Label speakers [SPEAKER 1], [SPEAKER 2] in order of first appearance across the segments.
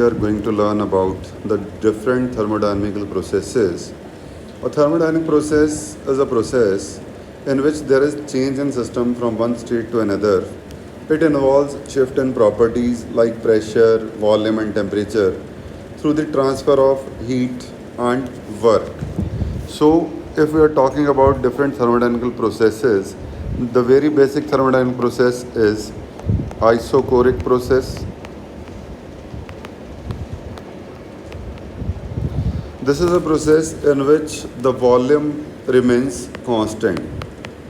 [SPEAKER 1] We are going to learn about the different thermodynamical processes. A thermodynamic process is a process in which there is change in system from one state to another. It involves shift in properties like pressure, volume and temperature through the transfer of heat and work. So, if we are talking about different thermodynamical processes, the very basic thermodynamic process is isochoric process. This is a process in which the volume remains constant.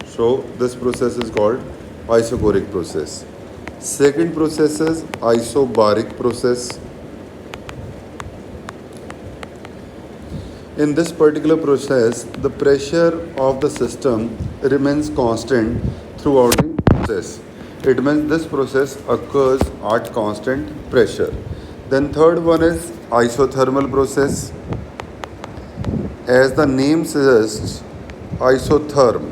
[SPEAKER 1] So, this process is called isochoric process. Second process is isobaric process. In this particular process, the pressure of the system remains constant throughout the process. It means this process occurs at constant pressure. Then third one is isothermal process. As the name suggests, isotherm.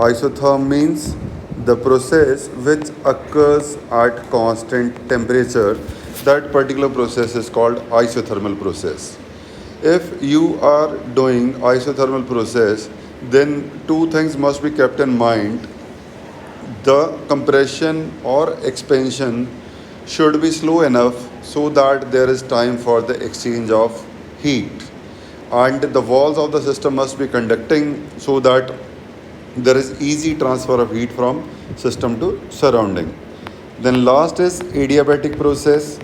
[SPEAKER 1] Isotherm means the process which occurs at constant temperature. That particular process is called isothermal process. If you are doing isothermal process, then two things must be kept in mind. The compression or expansion should be slow enough so that there is time for the exchange of heat, and the walls of the system must be conducting so that there is easy transfer of heat from system to surrounding. Then last is adiabatic process.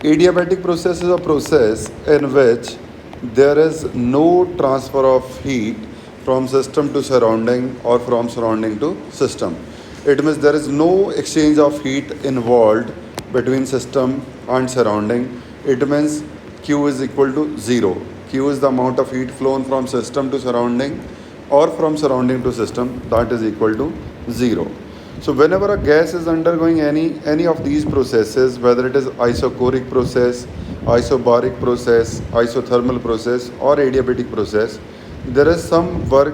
[SPEAKER 1] Adiabatic process is a process in which there is no transfer of heat from system to surrounding or from surrounding to system. It means there is no exchange of heat involved between system and surrounding. It means Q is equal to 0. Q is the amount of heat flown from system to surrounding or from surrounding to system, that is equal to 0. So whenever a gas is undergoing any of these processes, whether it is isochoric process, isobaric process, isothermal process or adiabatic process, there is some work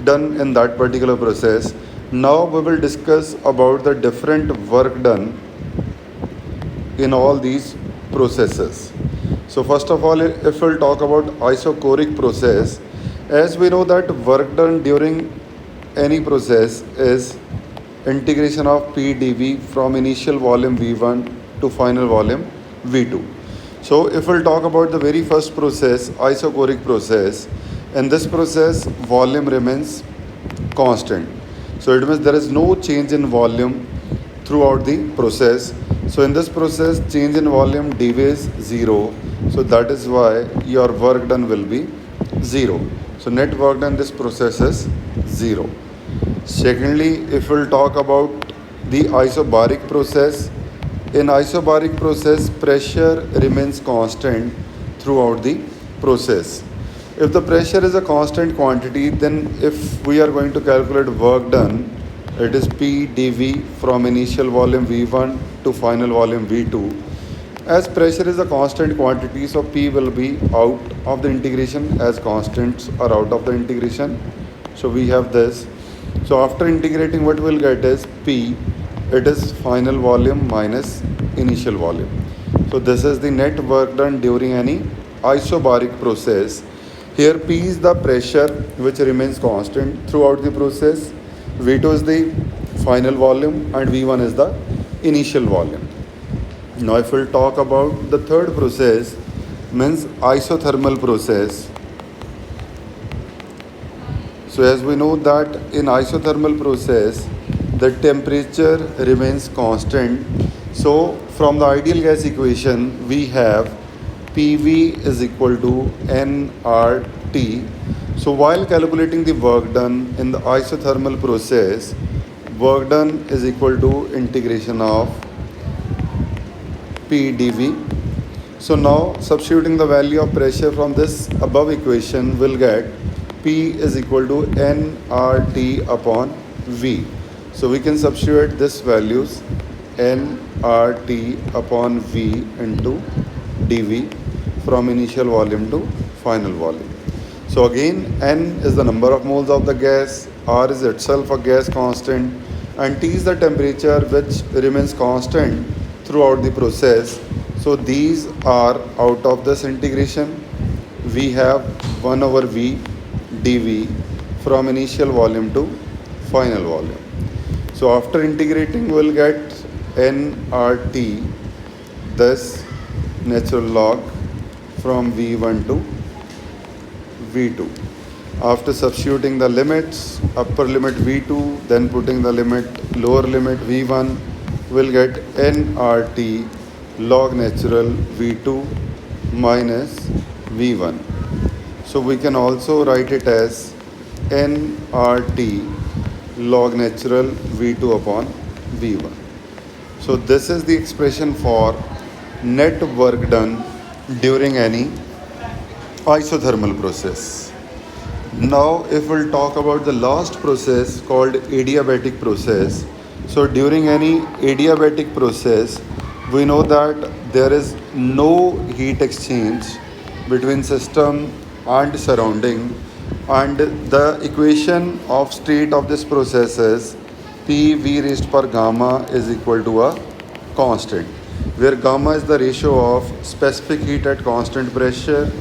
[SPEAKER 1] done in that particular process. Now we will discuss about the different work done in all these processes. So first of all, if we'll talk about isochoric process, as we know that work done during any process is integration of P dV from initial volume V1 to final volume V2. So if we'll talk about the very first process, isochoric process, in this process volume remains constant. So it means there is no change in volume throughout the process. So in this process change in volume dV is 0. So that is why your work done will be 0. So net work done in this process is 0. Secondly, if we'll talk about the isobaric process, in isobaric process pressure remains constant throughout the process. If the pressure is a constant quantity, then if we are going to calculate work done, it is P dV from initial volume V1 to final volume V2. As pressure is a constant quantity, so P will be out of the integration as constants are out of the integration. So we have this. So after integrating, what we'll get is P, it is final volume minus initial volume. So this is the net work done during any isobaric process. Here P is the pressure which remains constant throughout the process, V2 is the final volume and V1 is the initial volume. Now if we'll talk about the third process, means isothermal process. So as we know that in isothermal process the temperature remains constant. So from the ideal gas equation we have PV is equal to nRT. So while calculating the work done in the isothermal process, work done is equal to integration of P dV. So now substituting the value of pressure from this above equation will get P is equal to nRT upon V. So we can substitute this values nRT upon V into dV from initial volume to final volume. So again N is the number of moles of the gas, R is itself a gas constant and T is the temperature which remains constant throughout the process. So these are out of this integration. We have 1 over V dV from initial volume to final volume. So after integrating, we'll get nRT, this natural log from V1 to V2. After substituting the limits, upper limit V2, then putting the lower limit V1, we'll get nRT log natural V2 minus V1. So we can also write it as nRT log natural V2 upon V1. So this is the expression for net work done during any isothermal process. Now if we'll talk about the last process called adiabatic process. So during any adiabatic process, we know that there is no heat exchange between system and surrounding, and the equation of state of this process is PV raised per gamma is equal to a constant, where gamma is the ratio of specific heat at constant pressure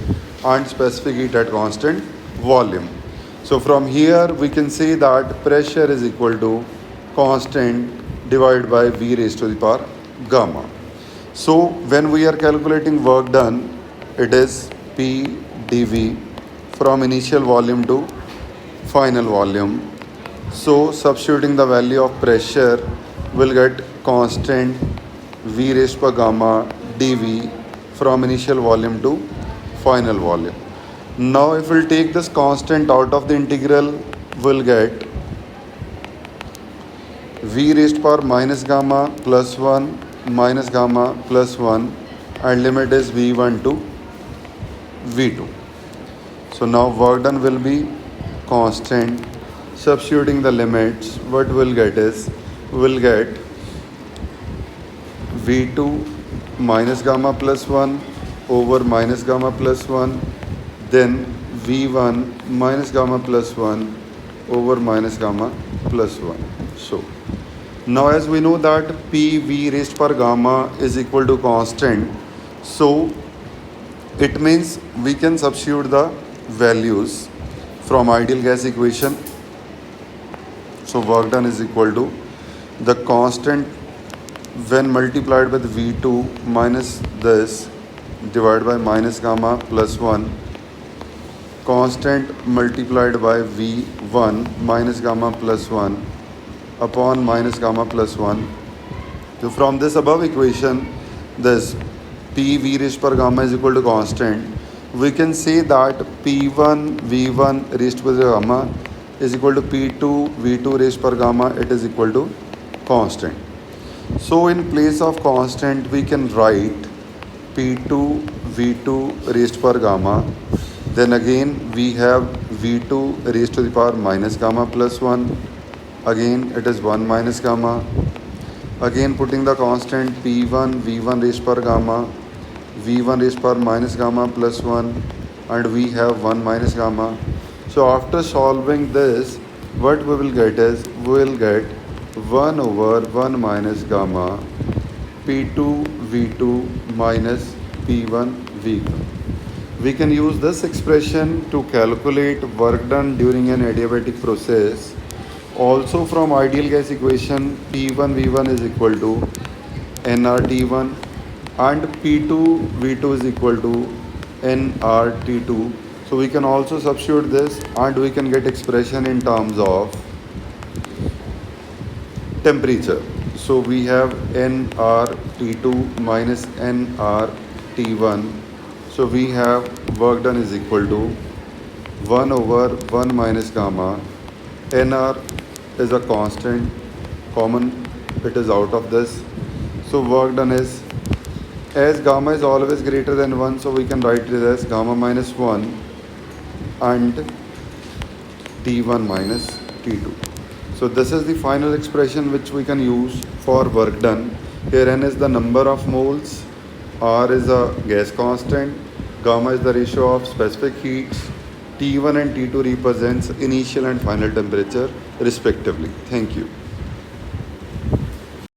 [SPEAKER 1] and specific heat at constant volume. So from here we can say that pressure is equal to constant divided by V raised to the power gamma. So when we are calculating work done, it is P dV from initial volume to final volume. So substituting the value of pressure, we'll get constant V raised per gamma dV from initial volume to final volume. Now if we'll take this constant out of the integral, we'll get V raised power minus gamma plus 1 minus gamma plus 1, and limit is V1 to V2. So now work done will be constant. Substituting the limits, what we'll get is, we'll get V2 minus gamma plus 1 over minus gamma plus 1, then V1 minus gamma plus 1 over minus gamma plus 1. So now as we know that PV raised per gamma is equal to constant, so it means we can substitute the values from ideal gas equation. So work done is equal to the constant when multiplied with V2 minus this divided by minus gamma plus 1, constant multiplied by V1 minus gamma plus 1 upon minus gamma plus 1. So from this above equation, this PV raised per gamma is equal to constant. We can say that P1 V1 raised to the gamma is equal to P2 V2 raised per gamma, it is equal to constant. So in place of constant, we can write P2 V2 raised per gamma. Then again we have V2 raised to the power minus gamma plus 1. Again it is 1 minus gamma. Again putting the constant P1 V1 raised per gamma, V1 raised per minus gamma plus 1, and we have 1 minus gamma. So after solving this, what we will get is, we will get 1 over 1 minus gamma P2 V2 minus P1 V1. We can use this expression to calculate work done during an adiabatic process. Also from ideal gas equation, P1 V1 is equal to nRT1 and P2 V2 is equal to nRT2. So we can also substitute this and we can get expression in terms of temperature. So we have nRT2 minus nRT1. So we have work done is equal to 1 over 1 minus gamma. nR is a constant, common, it is out of this. So work done is, as gamma is always greater than 1, so we can write it as gamma minus 1 and T1 minus T2. So this is the final expression which we can use for work done. Here n is the number of moles, R is a gas constant, gamma is the ratio of specific heats, T1 and T2 represents initial and final temperature respectively. Thank you.